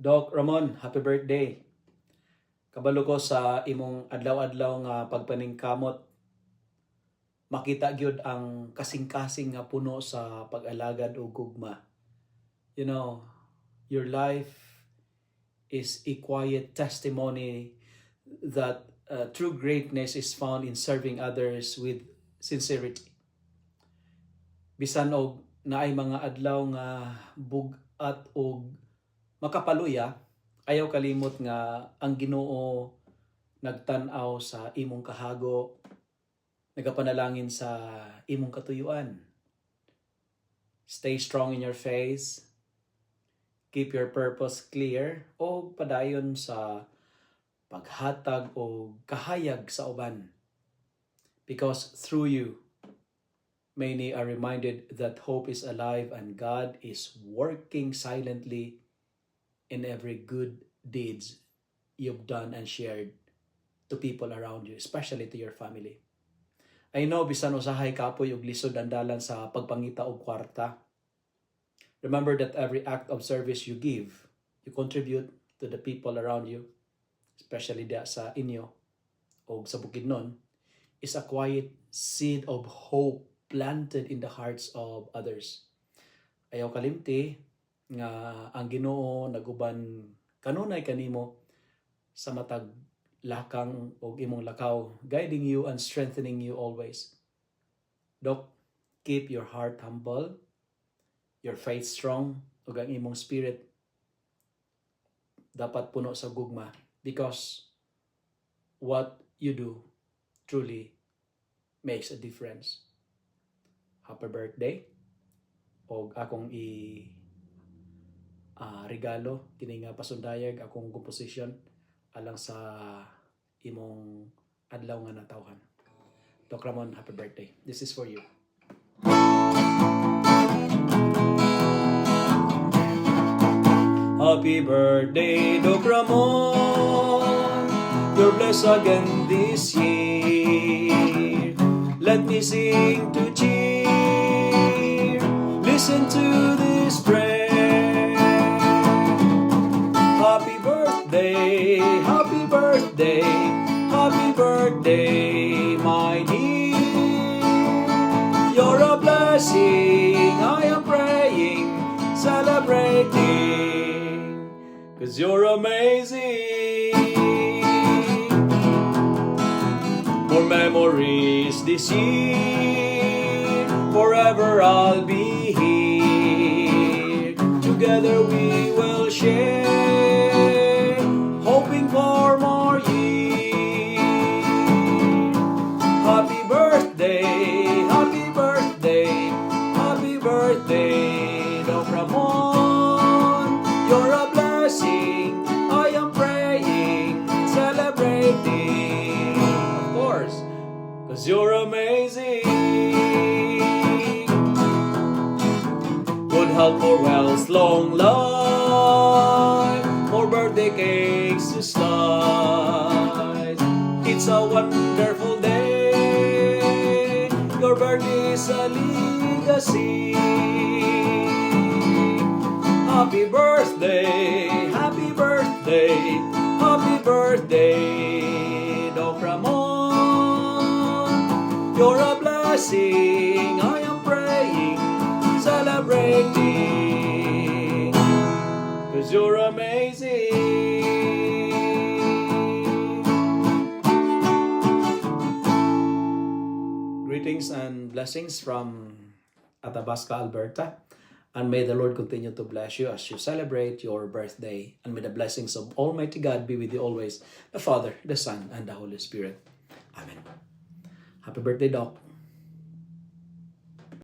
Doc Ramon, happy birthday. Kabalo ko sa imong adlaw-adlaw nga pagpaningkamot. Makita gyud ang kasing-kasing nga puno sa pag-alagad o gugma. You know, your life is a quiet testimony that true greatness is found in serving others with sincerity. Bisan og naay mga adlaw nga bugat og makapaluya, ayaw kalimot nga ang Ginoo nagtan-aw sa imong kahago, nagapanalangin sa imong katuyuan. Stay strong in your faith, keep your purpose clear, o padayon sa paghatag o kahayag sa uban. Because through you, many are reminded that hope is alive and God is working silently in every good deeds you've done and shared to people around you, especially to your family. I know bisan usahay kapoy og lisod ang dalan sa pagpangita og kwarta. Remember that every act of service you give, you contribute to the people around you, especially dia sa inyo o sa Bukidnon, is a quiet seed of hope planted in the hearts of others. Ayaw kalimti nga ang Ginoo naguban kanunay kanimo sa matag lakang og imong lakaw, guiding you and strengthening you always. Doc, keep your heart humble, your faith strong, ug ang imong spirit dapat puno sa gugma, because what you do truly makes a difference. Happy birthday. Og akong regalo kini nga pasundayag akong komposisyon alang sa imong adlaw nga natawhan. Doc Ramon, happy birthday. This is for you. Happy birthday, Doc Ramon. You're blessed again this year. Let me sing to cheer. Listen to this prayer. Happy birthday, happy birthday, happy birthday, my dear. You're a blessing, I am praying, celebrating, 'cause you're amazing. More memories this year, forever I'll be here. Together we will share, hoping for more years. Happy birthday, happy birthday, happy birthday, Doc Ramon. You're a blessing, I am praying, celebrating, of course, 'cause you're amazing. Good health, more wealth, long life, more birthday cakes to slice. It's a wonderful day. Your birthday is a legacy. Happy birthday, happy birthday, happy birthday, Doc Ramon. You're a blessing, I am praying, celebrating, 'cause you're amazing. Greetings and blessings from Athabasca, Alberta. And may the Lord continue to bless you as you celebrate your birthday. And may the blessings of Almighty God be with you always, the Father, the Son, and the Holy Spirit. Amen. Happy birthday, Doc.